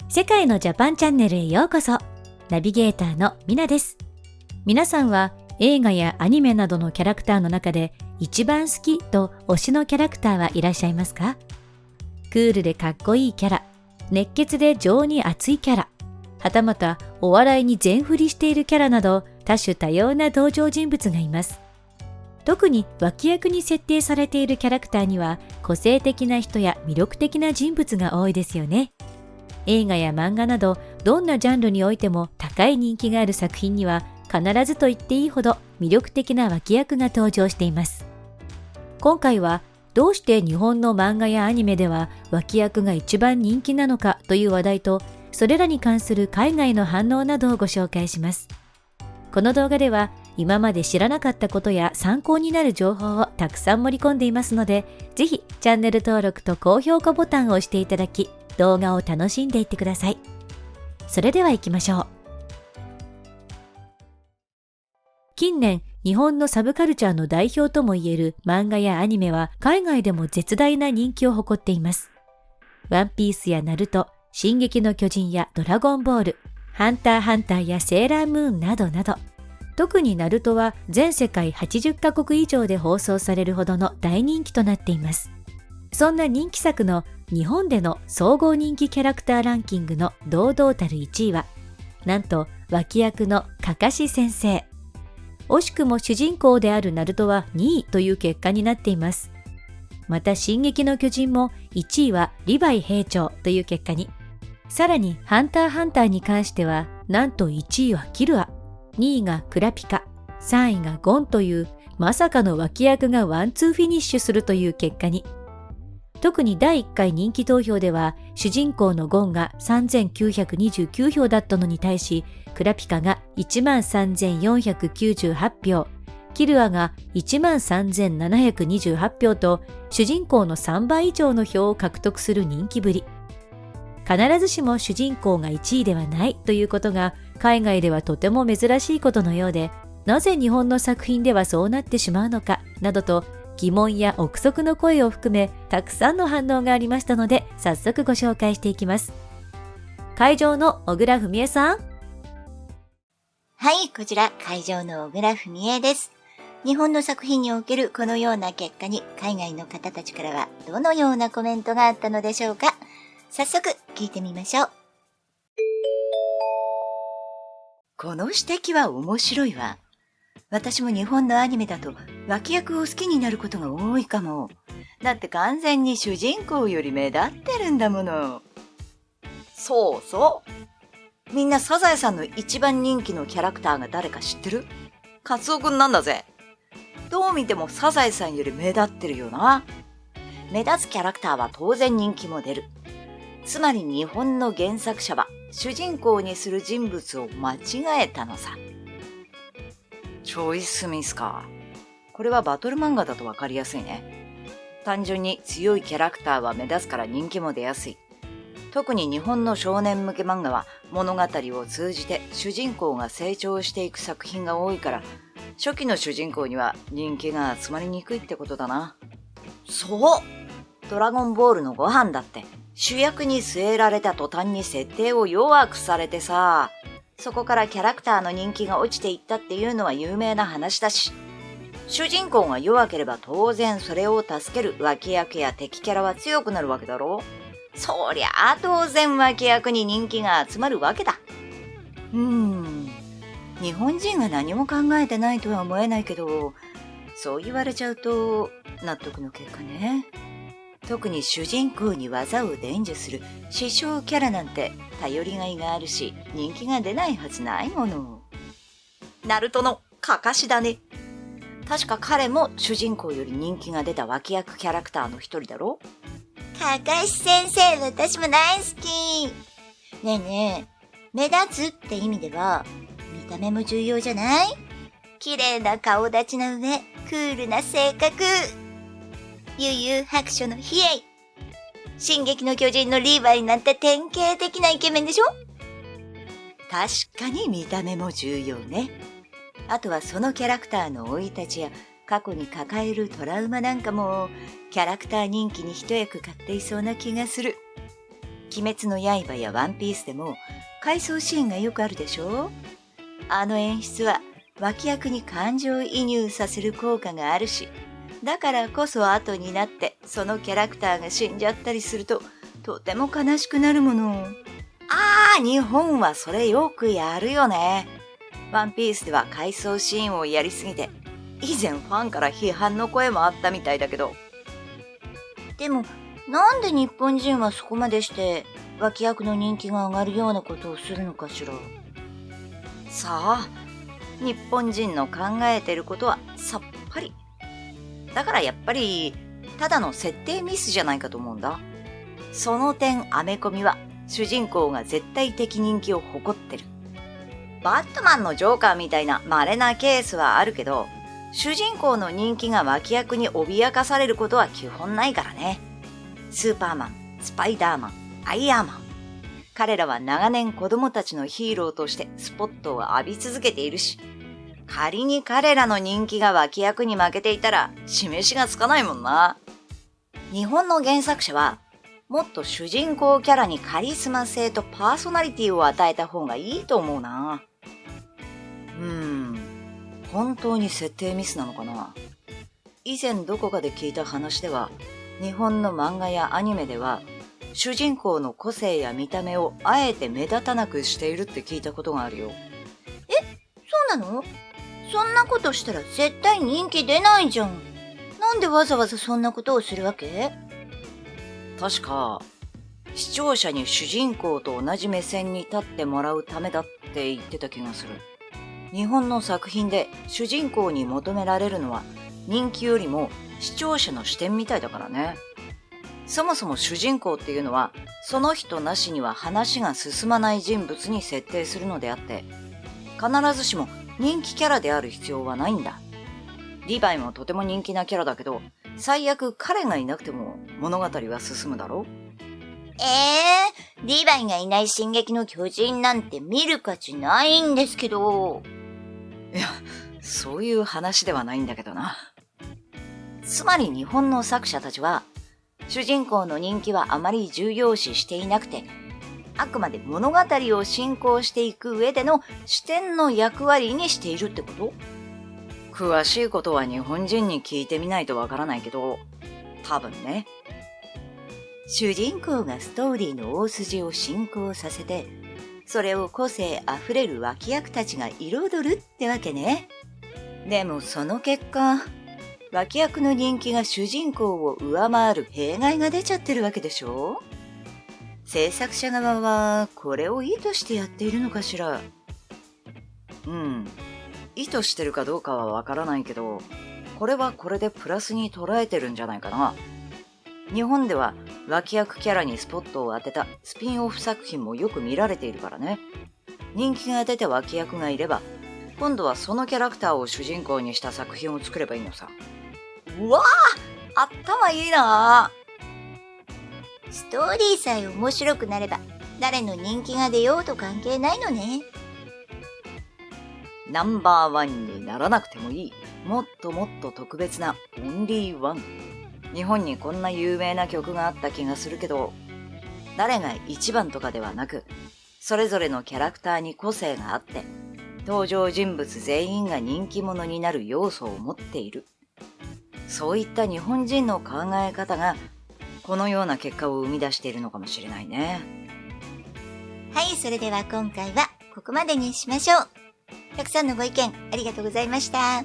世界のジャパンチャンネルへようこそ。ナビゲーターのミナです。皆さんは映画やアニメなどのキャラクターの中で一番好きと推しのキャラクターはいらっしゃいますか？クールでかっこいいキャラ、熱血で情に熱いキャラ、はたまたお笑いに全振りしているキャラなど多種多様な登場人物がいます。特に脇役に設定されているキャラクターには個性的な人や魅力的な人物が多いですよね。映画や漫画などどんなジャンルにおいても高い人気がある作品には必ずと言っていいほど魅力的な脇役が登場しています。今回はどうして日本の漫画やアニメでは脇役が一番人気なのかという話題と、それらに関する海外の反応などをご紹介します。この動画では今まで知らなかったことや参考になる情報をたくさん盛り込んでいますので、ぜひチャンネル登録と高評価ボタンを押していただき、動画を楽しんでいってください。それでは行きましょう。近年、日本のサブカルチャーの代表ともいえる漫画やアニメは海外でも絶大な人気を誇っています。ワンピースやナルト、進撃の巨人やドラゴンボール、ハンターハンターやセーラームーンなどなど、特にナルトは全世界80カ国以上で放送されるほどの大人気となっています。そんな人気作の日本での総合人気キャラクターランキングの堂々たる1位は、なんと脇役のかかし先生。惜しくも主人公であるナルトは2位という結果になっています。また進撃の巨人も1位はリヴァイ兵長という結果に。さらにハンターハンターに関しては、なんと1位はキルア、2位がクラピカ、3位がゴンというまさかの脇役がワンツーフィニッシュするという結果に。特に第1回人気投票では主人公のゴンが3929票だったのに対し、クラピカが13498票、キルアが13728票と主人公の3倍以上の票を獲得する人気ぶり。必ずしも主人公が1位ではないということが海外ではとても珍しいことのようで、なぜ日本の作品ではそうなってしまうのかなどと疑問や憶測の声を含めたくさんの反応がありましたので、早速ご紹介していきます。会場の小倉文江さん。はい、こちら会場の小倉文江です。日本の作品におけるこのような結果に海外の方たちからはどのようなコメントがあったのでしょうか。早速聞いてみましょう。この指摘は面白いわ。私も日本のアニメだと脇役を好きになることが多いかも。だって完全に主人公より目立ってるんだもの。そうそう。みんなサザエさんの一番人気のキャラクターが誰か知ってる？カツオくんなんだぜ。どう見てもサザエさんより目立ってるよな。目立つキャラクターは当然人気も出る。つまり日本の原作者は主人公にする人物を間違えたのさ。チョイスミスか。これはバトル漫画だとわかりやすいね。単純に強いキャラクターは目立つから人気も出やすい。特に日本の少年向け漫画は物語を通じて主人公が成長していく作品が多いから、初期の主人公には人気が集まりにくいってことだな。そう。ドラゴンボールのご飯だって主役に据えられた途端に設定を弱くされてさ、そこからキャラクターの人気が落ちていったっていうのは有名な話だし、主人公が弱ければ当然それを助ける脇役や敵キャラは強くなるわけだろ。そりゃあ当然脇役に人気が集まるわけだ。日本人が何も考えてないとは思えないけど、そう言われちゃうと納得の結果ね。特に主人公に技を伝授する師匠キャラなんて頼りがいがあるし、人気が出ないはずないもの。ナルトのかかしだね。確か彼も主人公より人気が出た脇役キャラクターの一人だろ。かかし先生、私も大好き。ねえねえ、目立つって意味では見た目も重要じゃない？綺麗な顔立ちの上、クールな性格。悠々白書のヒエイ。進撃の巨人のリーバイなんて典型的なイケメンでしょ？確かに見た目も重要ね。あとはそのキャラクターの生い立ちや過去に抱えるトラウマなんかもキャラクター人気に一役買っていそうな気がする。鬼滅の刃やワンピースでも回想シーンがよくあるでしょ。あの演出は脇役に感情移入させる効果があるし、だからこそ後になってそのキャラクターが死んじゃったりするととても悲しくなるもの。日本はそれよくやるよね。ワンピースでは回想シーンをやりすぎて以前ファンから批判の声もあったみたいだけど。でもなんで日本人はそこまでして脇役の人気が上がるようなことをするのかしら。さあ、日本人の考えてることはさっぱり。だからやっぱりただの設定ミスじゃないかと思うんだ。その点アメコミは主人公が絶対的人気を誇ってる。バットマンのジョーカーみたいな稀なケースはあるけど、主人公の人気が脇役に脅かされることは基本ないからね。スーパーマン、スパイダーマン、アイアンマン。彼らは長年子供たちのヒーローとしてスポットを浴び続けているし、仮に彼らの人気が脇役に負けていたら示しがつかないもんな。日本の原作者はもっと主人公キャラにカリスマ性とパーソナリティを与えた方がいいと思うな。本当に設定ミスなのかな。以前どこかで聞いた話では、日本の漫画やアニメでは主人公の個性や見た目をあえて目立たなくしているって聞いたことがあるよ。そうなの？そんなことしたら絶対人気出ないじゃん。なんでわざわざそんなことをするわけ？確か視聴者に主人公と同じ目線に立ってもらうためだって言ってた気がする。日本の作品で主人公に求められるのは人気よりも視聴者の視点みたいだからね。そもそも主人公っていうのはその人なしには話が進まない人物に設定するのであって、必ずしも人気キャラである必要はないんだ。リヴァイもとても人気なキャラだけど、最悪彼がいなくても物語は進むだろ。リヴァイがいない進撃の巨人なんて見る価値ないんですけど。いや、そういう話ではないんだけどな。つまり日本の作者たちは主人公の人気はあまり重要視していなくて、あくまで物語を進行していく上での視点の役割にしているってこと？詳しいことは日本人に聞いてみないとわからないけど、多分ね。主人公がストーリーの大筋を進行させて、それを個性あふれる脇役たちが彩るってわけね。でもその結果、脇役の人気が主人公を上回る弊害が出ちゃってるわけでしょ？制作者側はこれを意図してやっているのかしら。意図してるかどうかはわからないけど、これはこれでプラスに捉えてるんじゃないかな。日本では脇役キャラにスポットを当てたスピンオフ作品もよく見られているからね。人気が出て脇役がいれば、今度はそのキャラクターを主人公にした作品を作ればいいのさ。うわあ、頭いいな。ストーリーさえ面白くなれば、誰の人気が出ようと関係ないのね。ナンバーワンにならなくてもいい。もっともっと特別なオンリーワン。日本にこんな有名な曲があった気がするけど、誰が一番とかではなく、それぞれのキャラクターに個性があって、登場人物全員が人気者になる要素を持っている。そういった日本人の考え方が、このような結果を生み出しているのかもしれないね。はい、それでは今回はここまでにしましょう。たくさんのご意見ありがとうございました。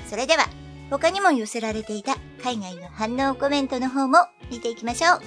それでは、他にも寄せられていた海外の反応コメントの方も見ていきましょう。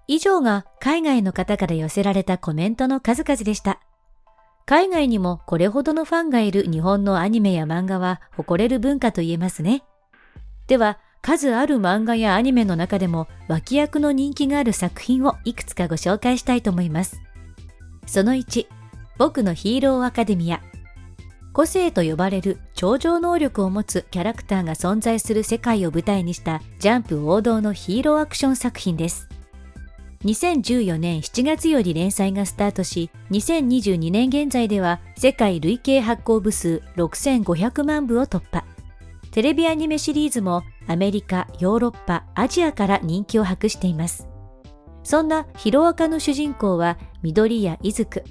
以上が海外の方から寄せられたコメントの数々でした。海外にもこれほどのファンがいる日本のアニメや漫画は誇れる文化と言えますね。では、数ある漫画やアニメの中でも脇役の人気がある作品をいくつかご紹介したいと思います。その1、僕のヒーローアカデミア。個性と呼ばれる超常能力を持つキャラクターが存在する世界を舞台にしたジャンプ王道のヒーローアクション作品です。2014年7月より連載がスタートし、2022年現在では世界累計発行部数6500万部を突破。テレビアニメシリーズもアメリカ、ヨーロッパ、アジアから人気を博しています。そんなヒロアカの主人公は緑谷出久。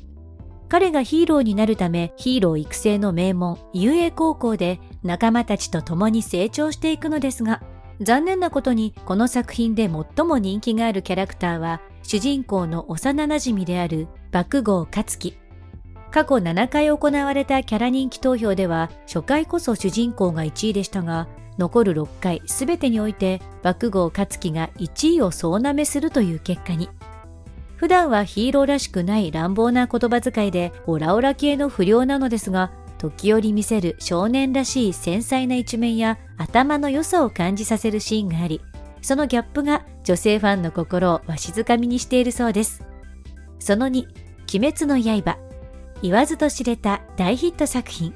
彼がヒーローになるためヒーロー育成の名門、雄英高校で仲間たちと共に成長していくのですが、残念なことにこの作品で最も人気があるキャラクターは主人公の幼馴染である爆豪勝樹。過去7回行われたキャラ人気投票では初回こそ主人公が1位でしたが、残る6回すべてにおいて爆豪勝樹が1位を総なめするという結果に。普段はヒーローらしくない乱暴な言葉遣いでオラオラ系の不良なのですが、時折見せる少年らしい繊細な一面や頭の良さを感じさせるシーンがあり、そのギャップが女性ファンの心をわしづかみにしているそうです。その2、鬼滅の刃。言わずと知れた大ヒット作品。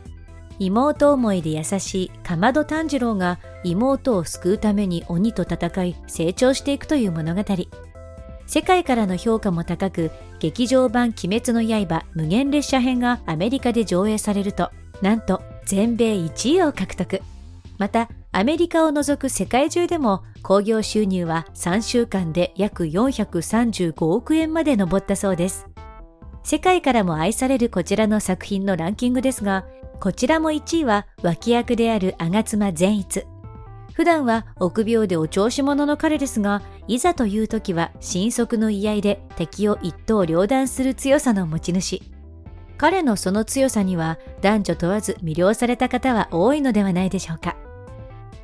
妹思いで優しい竈門炭治郎が妹を救うために鬼と戦い成長していくという物語。世界からの評価も高く、劇場版鬼滅の刃無限列車編がアメリカで上映されると、なんと全米1位を獲得。また、アメリカを除く世界中でも興行収入は3週間で約435億円まで上ったそうです。世界からも愛されるこちらの作品のランキングですが、こちらも1位は脇役である吾妻善逸。普段は臆病でお調子者の彼ですが、いざという時は神速の居合で敵を一刀両断する強さの持ち主。彼のその強さには男女問わず魅了された方は多いのではないでしょうか。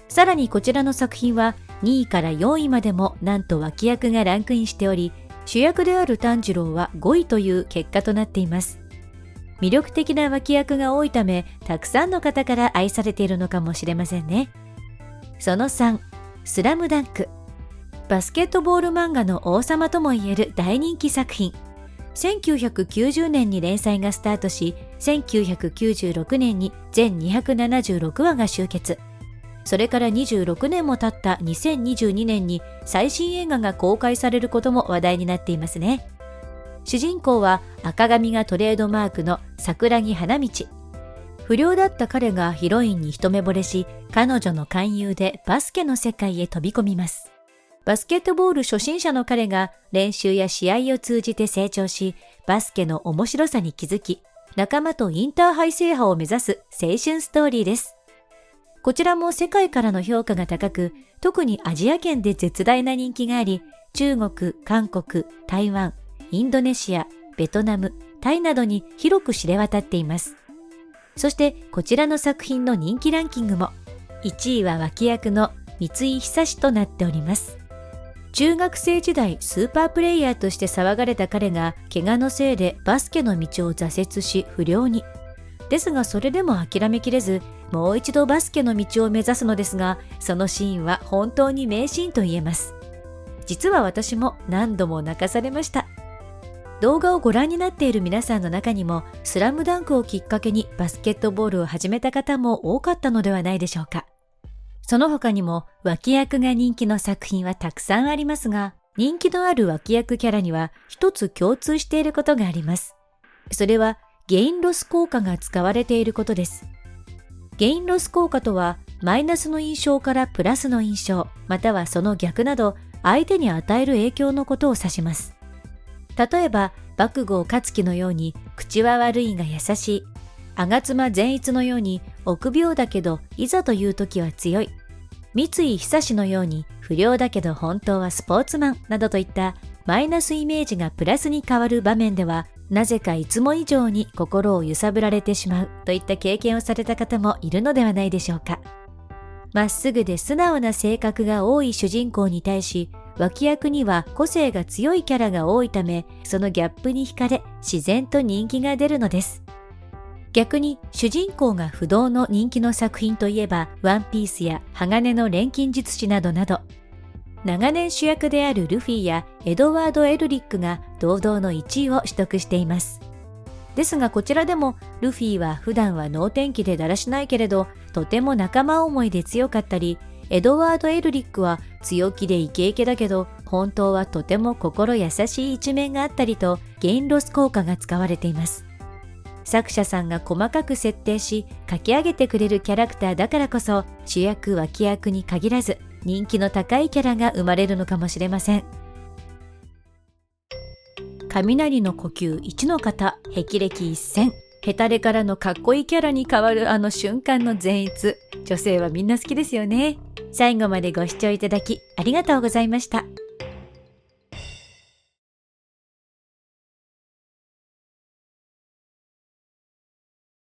さらにこちらの作品は2位から4位までもなんと脇役がランクインしており、主役である炭治郎は5位という結果となっています。魅力的な脇役が多いため、たくさんの方から愛されているのかもしれませんね。その3、スラムダンク。バスケットボール漫画の王様ともいえる大人気作品。1990年に連載がスタートし、1996年に全276話が集結。それから26年も経った2022年に最新映画が公開されることも話題になっていますね。主人公は赤髪がトレードマークの桜木花道。不良だった彼がヒロインに一目惚れし、彼女の勧誘でバスケの世界へ飛び込みます。バスケットボール初心者の彼が練習や試合を通じて成長し、バスケの面白さに気づき、仲間とインターハイ制覇を目指す青春ストーリーです。こちらも世界からの評価が高く、特にアジア圏で絶大な人気があり、中国、韓国、台湾、インドネシア、ベトナム、タイなどに広く知れ渡っています。そしてこちらの作品の人気ランキングも、1位は脇役の三井久志となっております。中学生時代スーパープレイヤーとして騒がれた彼が怪我のせいでバスケの道を挫折し不良に。ですがそれでも諦めきれず、もう一度バスケの道を目指すのですが、そのシーンは本当に名シーンと言えます。実は私も何度も泣かされました。動画をご覧になっている皆さんの中にも、スラムダンクをきっかけにバスケットボールを始めた方も多かったのではないでしょうか。その他にも脇役が人気の作品はたくさんありますが、人気のある脇役キャラには一つ共通していることがあります。それはゲインロス効果が使われていることです。ゲインロス効果とは、マイナスの印象からプラスの印象、またはその逆など、相手に与える影響のことを指します。例えば、爆豪勝樹のように口は悪いが優しい、吾妻善逸のように臆病だけどいざという時は強い、三井久志のように不良だけど本当はスポーツマンなどといったマイナスイメージがプラスに変わる場面では、なぜかいつも以上に心を揺さぶられてしまうといった経験をされた方もいるのではないでしょうか。まっすぐで素直な性格が多い主人公に対し、脇役には個性が強いキャラが多いため、そのギャップに惹かれ自然と人気が出るのです。逆に主人公が不動の人気の作品といえば、ワンピースや鋼の錬金術師などなど、長年主役であるルフィやエドワード・エルリックが堂々の1位を取得しています。ですがこちらでもルフィは普段は能天気でだらしないけれど、とても仲間思いで強かったり、エドワード・エルリックは強気でイケイケだけど、本当はとても心優しい一面があったりと、ゲインロス効果が使われています。作者さんが細かく設定し書き上げてくれるキャラクターだからこそ、主役脇役に限らず人気の高いキャラが生まれるのかもしれません。雷の呼吸1の方、霹靂一閃。ヘタレからのかっこいいキャラに変わるあの瞬間の善逸。女性はみんな好きですよね。最後までご視聴いただきありがとうございました。